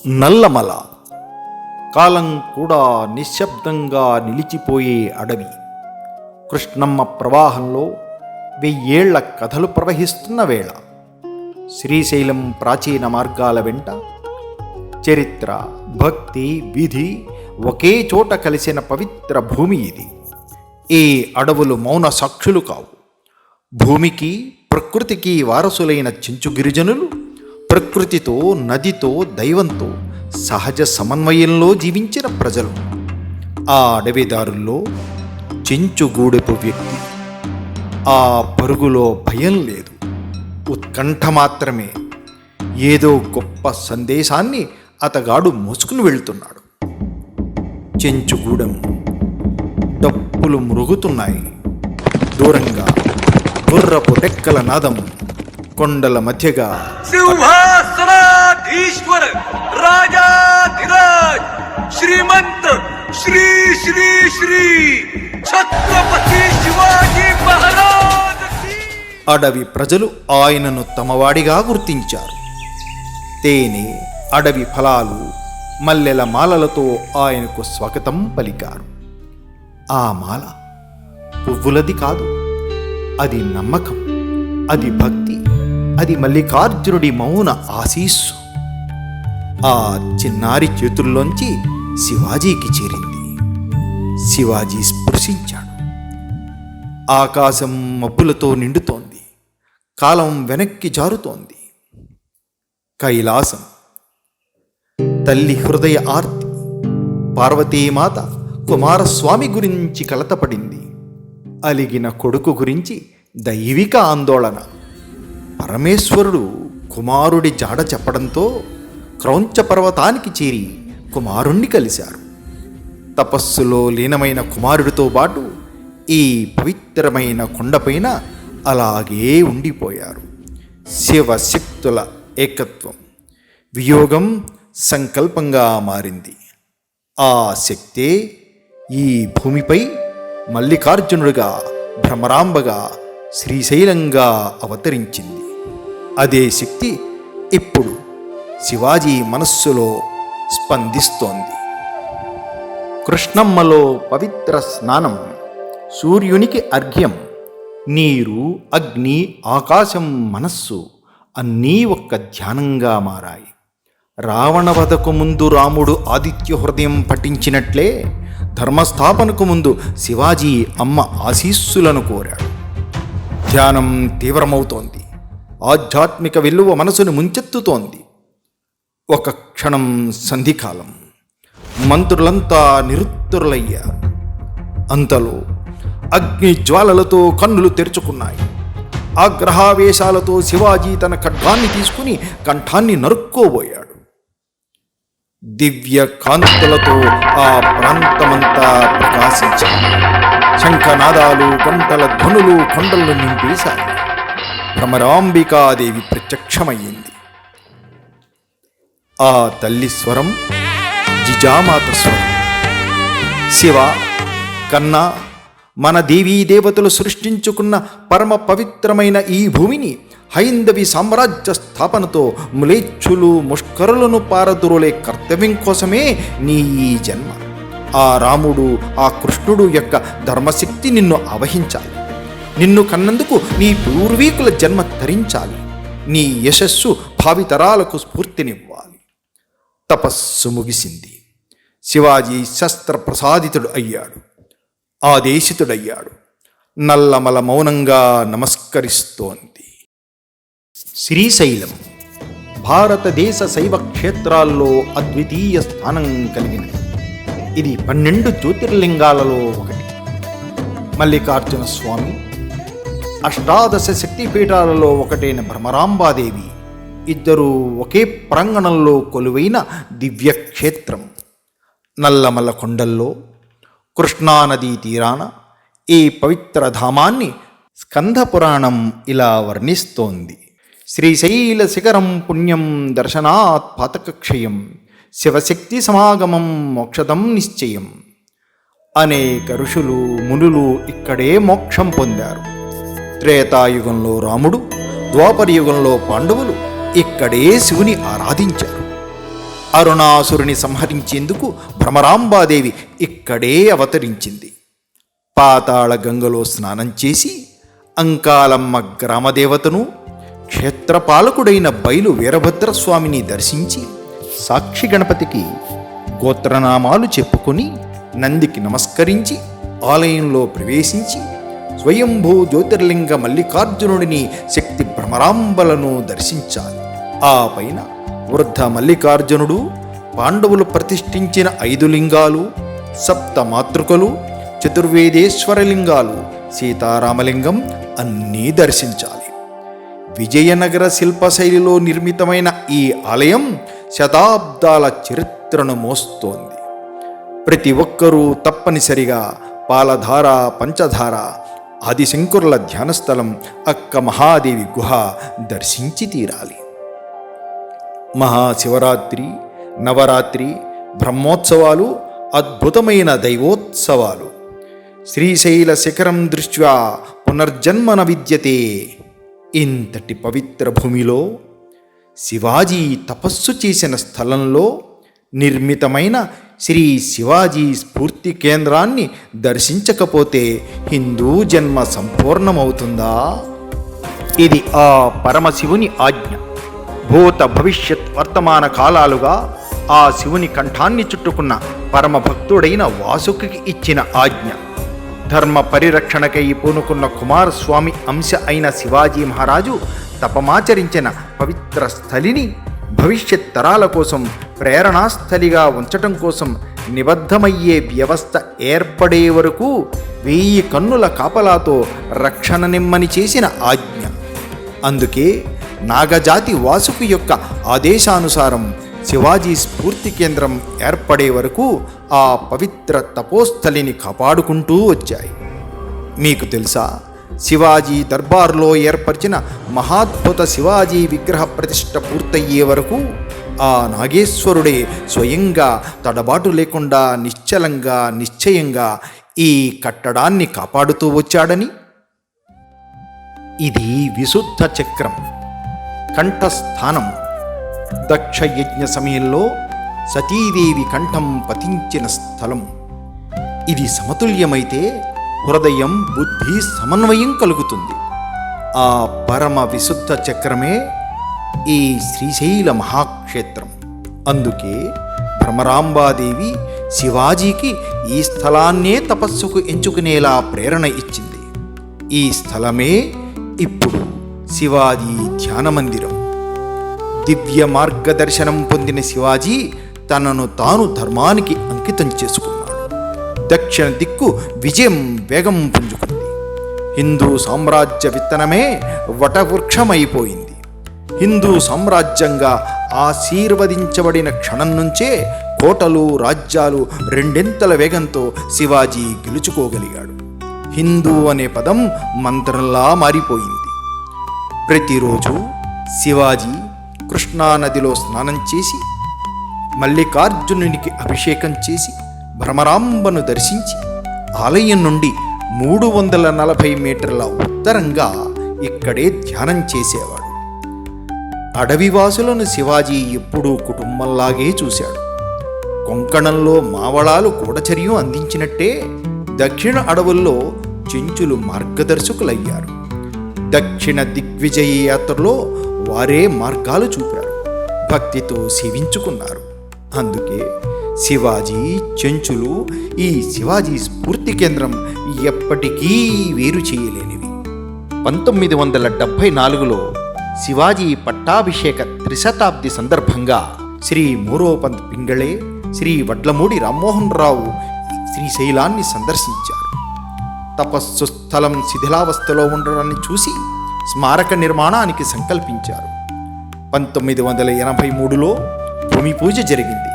నల్లమల కాలం కూడా నిశ్శబ్దంగా నిలిచిపోయే అడవి. కృష్ణమ్మ ప్రవాహంలో 1000 ఏళ్ల కథలు ప్రవహిస్తున్న వేళ శ్రీశైలం ప్రాచీన మార్గాల వెంట చరిత్ర, భక్తి, విధి ఒకే చోట కలిసిన పవిత్ర భూమి ఇది. ఈ అడవులు మౌన సాక్షులు కావు. భూమికి, ప్రకృతికి వారసులైన చెంచు గిరిజనులు ప్రకృతితో, నదితో, దైవంతో సహజ సమన్వయంలో జీవించిన ప్రజలు. ఆ అడవిదారుల్లో చెంచుగూడెపు వ్యక్తి. ఆ పరుగులో భయం లేదు, ఉత్కంఠ మాత్రమే. ఏదో గొప్ప సందేశాన్ని అతగాడు మోసుకుని వెళ్తున్నాడు. చెంచుగూడెం. డప్పులు మృగుతున్నాయి. దూరంగా గుర్రపు డెక్కల నాదం. కొండల మధ్యగా సింహాసనాధీశ్వర రాజాధిరాజ్ శ్రీమంత్ శ్రీ శ్రీ శ్రీ ఛత్రపతి శివాజీ మహారాజ్. అడవి ప్రజలు ఆయనను తమవాడిగా గుర్తించారు. తేనె, అడవి ఫలాలు, మల్లెల మాలలతో ఆయనకు స్వాగతం పలికారు. ఆ మాల పువ్వులది కాదు, అది నమ్మకం, అది భక్తి, అది మల్లికార్జునుడి మౌన ఆశీస్సు. ఆ చిన్నారి చేతుల్లోంచి శివాజీకి చేరింది. శివాజీ స్పృశించాడు. ఆకాశం మబ్బులతో నిండుతోంది. కాలం వెనక్కి జారుతోంది. కైలాసం. తల్లి హృదయ ఆర్తి. పార్వతీమాత కుమారస్వామి గురించి కలతపడింది. అలిగిన కొడుకు గురించి దైవిక ఆందోళన. పరమేశ్వరుడు కుమారుడి జాడ చెప్పడంతో క్రౌంచ పర్వతానికి చేరి కుమారుణ్ణి కలిశారు. తపస్సులో లీనమైన కుమారుడితో పాటు ఈ పవిత్రమైన కొండపైన అలాగే ఉండిపోయారు. శివశక్తుల ఏకత్వం. వియోగం సంకల్పంగా మారింది. ఆ శక్తే ఈ భూమిపై మల్లికార్జునుడిగా, భ్రమరాంబగా, శ్రీశైలంగా అవతరించింది. అదే శక్తి ఇప్పుడు శివాజీ మనస్సులో స్పందిస్తోంది. కృష్ణమ్మలో పవిత్ర స్నానం, సూర్యునికి అర్ఘ్యం, నీరు, అగ్ని, ఆకాశం, మనస్సు అన్నీ ఒక్క ధ్యానంగా మారాయి. రావణవధకు ముందు రాముడు ఆదిత్య హృదయం పఠించినట్లే ధర్మస్థాపనకు ముందు శివాజీ అమ్మ ఆశీస్సులను కోరాడు. ధ్యానం తీవ్రమవుతోంది. ఆధ్యాత్మిక విలువ మనసును ముంచెత్తుతోంది. ఒక క్షణం సంధికాలం. మంత్రులంతా నిరుత్తరులయ్యారు. అంతలో అగ్ని జ్వాలలతో కన్నులు తెరుచుకున్నాయి. ఆగ్రహావేశాలతో శివాజీ తన ఖడ్గాన్ని తీసుకుని కంఠాన్ని నరుక్కోబోయాడు. దివ్య కాంతులతో ఆ ప్రాంతమంతా ప్రకాశించింది. శంఖనాదాలు, గంటల ధ్వనులు కొండలను నింపేశాయి. భ్రమరాంబికాదేవి ప్రత్యక్షమయ్యింది. ఆ తల్లి స్వరం జిజామాత స్వరం. శివ, కన్నా, మన దేవీ దేవతలు సృష్టించుకున్న పరమ పవిత్రమైన ఈ భూమిని హైందవి సామ్రాజ్య స్థాపనతో మ్లేచ్ఛులు, ముష్కరులను పారదురులే కర్తవ్యం కోసమే నీ ఈ జన్మ. ఆ రాముడు, ఆ కృష్ణుడు యొక్క ధర్మశక్తి నిన్ను ఆవహించాలి. నిన్ను కన్నందుకు నీ పూర్వీకుల జన్మ తరించాలి. నీ యశస్సు భావితరాలకు స్ఫూర్తినివ్వాలి. తపస్సు ముగిసింది. శివాజీ శస్త్ర ప్రసాదితుడు అయ్యాడు. ఆదేశితుడయ్యాడు. నల్లమల మౌనంగా నమస్కరిస్తోంది. శ్రీశైలం భారతదేశ శైవ క్షేత్రాల్లో అద్వితీయ స్థానం కలిగినది. ఇది 12 జ్యోతిర్లింగాలలో ఒకటి. మల్లికార్జున స్వామి, అష్టాదశ శక్తిపీఠాలలో ఒకటైన భ్రమరాంబాదేవి ఇద్దరూ ఒకే ప్రాంగణంలో కొలువైన దివ్యక్షేత్రం. నల్లమల కొండల్లో కృష్ణానదీ తీరాన ఈ పవిత్ర ధామాన్ని స్కందపురాణం ఇలా వర్ణిస్తోంది. శ్రీశైల శిఖరం పుణ్యం దర్శనాత్ పాతకక్షయం, శివశక్తి సమాగమం మోక్షదం నిశ్చయం. అనేక ఋషులు, మునులు ఇక్కడే మోక్షం పొందారు. త్రేతాయుగంలో రాముడు, ద్వాపరయుగంలో పాండవులు ఇక్కడే శివుని ఆరాధించారు. అరుణాసురుని సంహరించేందుకు భ్రమరాంబాదేవి ఇక్కడే అవతరించింది. పాతాళ గంగలో స్నానం చేసి అంకాలమ్మ గ్రామదేవతను, క్షేత్రపాలకుడైన బయలు వీరభద్రస్వామిని దర్శించి సాక్షి గణపతికి గోత్రనామాలు చెప్పుకొని నందికి నమస్కరించి ఆలయంలో ప్రవేశించి స్వయంభూ జ్యోతిర్లింగ మల్లికార్జునుడిని, శక్తి భ్రమరాంబలను దర్శించాలి. ఆ పైన వృద్ధ మల్లికార్జునుడు, పాండవులు ప్రతిష్ఠించిన 5 లింగాలు, 7 మాతృకలు, చతుర్వేదేశ్వరలింగాలు, సీతారామలింగం అన్నీ దర్శించాలి. విజయనగర శిల్పశైలిలో నిర్మితమైన ఈ ఆలయం శతాబ్దాల చరిత్రను మోస్తోంది. ప్రతి ఒక్కరూ తప్పనిసరిగా పాలధార, పంచధార, ఆదిశంకరుల ధ్యానస్థలం అక్క మహాదేవి గుహ దర్శించి తీరాలి. మహాశివరాత్రి, నవరాత్రి, బ్రహ్మోత్సవాలు అద్భుతమైన దైవోత్సవాలు. శ్రీశైల శిఖరం దృష్ట్యా పునర్జన్మన విద్యతే. ఇంతటి పవిత్ర భూమిలో శివాజీ తపస్సు చేసిన స్థలంలో నిర్మితమైన శ్రీ శివాజీ స్ఫూర్తి కేంద్రాన్ని దర్శించకపోతే హిందూ జన్మ సంపూర్ణమవుతుందా? ఇది ఆ పరమశివుని ఆజ్ఞ. భూత భవిష్యత్ వర్తమాన కాలాలుగా ఆ శివుని కంఠాన్ని చుట్టుకున్న పరమభక్తుడైన వాసుకి ఇచ్చిన ఆజ్ఞ. ధర్మ పరిరక్షణకై పూనుకున్న కుమారస్వామి అంశ అయిన శివాజీ మహారాజు తపమాచరించిన పవిత్ర స్థలిని భవిష్యత్ తరాల కోసం ప్రేరణాస్థలిగా ఉంచటం కోసం నిబద్ధమయ్యే వ్యవస్థ ఏర్పడే వరకు 1000 కన్నుల కాపలాతో రక్షణ నిమ్మని చేసిన ఆజ్ఞ. అందుకే నాగజాతి వాసుకి యొక్క ఆదేశానుసారం శివాజీ స్ఫూర్తి కేంద్రం ఏర్పడే వరకు ఆ పవిత్ర తపోస్థలిని కాపాడుకుంటూ వచ్చాయి. మీకు తెలుసా, శివాజీ దర్బార్లో ఏర్పరిచిన మహాద్భుత శివాజీ విగ్రహ ప్రతిష్ఠ పూర్తయ్యే వరకు ఆ నాగేశ్వరుడే స్వయంగా తడబాటు లేకుండా నిశ్చలంగా, నిశ్చయంగా ఈ కట్టడాన్ని కాపాడుతూ వచ్చాడని. ఇది విశుద్ధ చక్రం, కంఠస్థానం. దక్ష యజ్ఞ సమయంలో సతీదేవి కంఠం పతించిన స్థలం. ఇది సమతుల్యమైతే హృదయం, బుద్ధి సమన్వయం కలుగుతుంది. ఆ పరమ విశుద్ధ చక్రమే ఈ శ్రీశైల మహాక్షేత్రం. అందుకే భ్రమరాంబాదేవి శివాజీకి ఈ స్థలాన్నే తపస్సుకు ఎంచుకునేలా ప్రేరణ ఇచ్చింది. ఈ స్థలమే ఇప్పుడు శివాజీ ధ్యాన మందిరం. దివ్య మార్గదర్శనం పొందిన శివాజీ తనను తాను ధర్మానికి అంకితం చేసుకున్నాడు. దక్షిణ దిక్కు విజయం వేగం పుంజుకుంది. హిందూ సామ్రాజ్య విత్తనమే వటవృక్షమైపోయింది. హిందూ సామ్రాజ్యంగా ఆశీర్వదించబడిన క్షణం నుంచే కోటలు, రాజ్యాలు 2 వేగంతో శివాజీ గెలుచుకోగలిగాడు. హిందూ అనే పదం మంత్రంలా మారిపోయింది. ప్రతిరోజు శివాజీ కృష్ణానదిలో స్నానం చేసి, మల్లికార్జునునికి అభిషేకం చేసి, భ్రమరాంబను దర్శించి ఆలయం నుండి 340 మీటర్ల ఉత్తరంగా ఇక్కడే ధ్యానం చేసేవాడు. అడవివాసులను శివాజీ ఎప్పుడూ కుటుంబంలాగే చూశాడు. కొంకణంలో మావళాలు గూఢచర్యం అందించినట్టే దక్షిణ అడవుల్లో చెంచులు మార్గదర్శకులయ్యారు. దక్షిణ దిగ్విజయ యాత్రలో వారే మార్గాలు చూపారు, భక్తితో సేవించుకున్నారు. అందుకే శివాజీ, చెంచులు ఈ శివాజీ స్ఫూర్తి కేంద్రం ఎప్పటికీ వేరు చేయలేనివి. 1974లో శివాజీ పట్టాభిషేక త్రిశతాబ్ది సందర్భంగా శ్రీ మోరోపంత్ పింగళే, శ్రీ వడ్లమూడి రామ్మోహన్ రావు శ్రీశైలాన్ని సందర్శించారు. తపస్సు స్థలం శిథిలావస్థలో ఉండడాన్ని చూసి స్మారక నిర్మాణానికి సంకల్పించారు. 1983లో భూమి పూజ జరిగింది.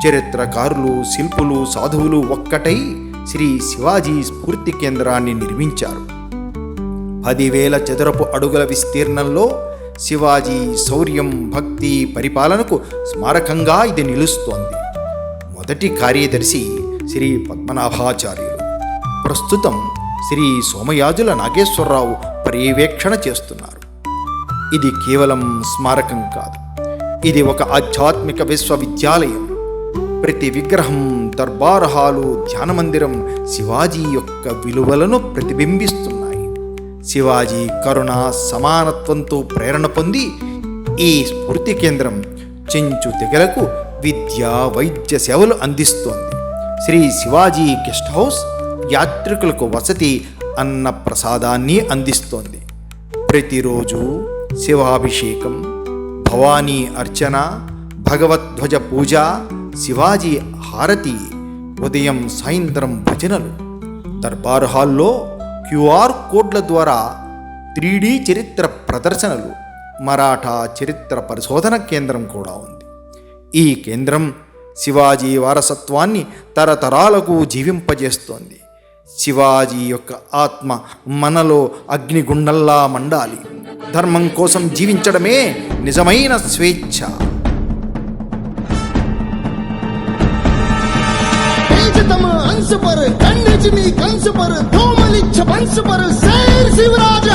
చరిత్రకారులు, శిల్పులు, సాధువులు ఒక్కటై శ్రీ శివాజీ స్ఫూర్తి కేంద్రాన్ని నిర్మించారు. 10,000 చదరపు అడుగుల విస్తీర్ణంలో శివాజీ శౌర్యం, భక్తి, పరిపాలనకు స్మారకంగా ఇది నిలుస్తోంది. మొదటి కార్యదర్శి శ్రీ పద్మనాభాచార్యులు. ప్రస్తుతం శ్రీ సోమయాజుల నాగేశ్వరరావు పర్యవేక్షణ చేస్తున్నారు. ఇది కేవలం స్మారకం కాదు, ఇది ఒక ఆధ్యాత్మిక విశ్వవిద్యాలయం. ప్రతి విగ్రహం, దర్బార్ హాలు, ధ్యాన మందిరం శివాజీ యొక్క విలువలను ప్రతిబింబిస్తున్నాయి. శివాజీ కరుణ, సమానత్వంతో ప్రేరణ పొంది ఈ స్ఫూర్తి కేంద్రం చెంచు తెగలకు విద్య, వైద్య సేవలు అందిస్తోంది. శ్రీ శివాజీ గెస్ట్ హౌస్ యాత్రికులకు వసతి, అన్న ప్రసాదాన్ని అందిస్తోంది. ప్రతిరోజు శివాభిషేకం, భవానీ అర్చన, భగవద్ధ్వజ పూజ, శివాజీ హారతి, ఉదయం సాయంత్రం భజనలు. దర్బార్ హాల్లో క్యూఆర్ కోడ్ల ద్వారా 3D చరిత్ర ప్రదర్శనలు, మరాఠా చరిత్ర పరిశోధన కేంద్రం కూడా ఉంది. ఈ కేంద్రం శివాజీ వారసత్వాన్ని తరతరాలకు జీవింపజేస్తోంది. శివాజీ యొక్క ఆత్మ మనలో అగ్నిగుండంలా మండాలి. ధర్మం కోసం జీవించడమే నిజమైన స్వేచ్ఛ. अंश पर कंस पर धूमलिच्छ वंश पर शेर शिवराज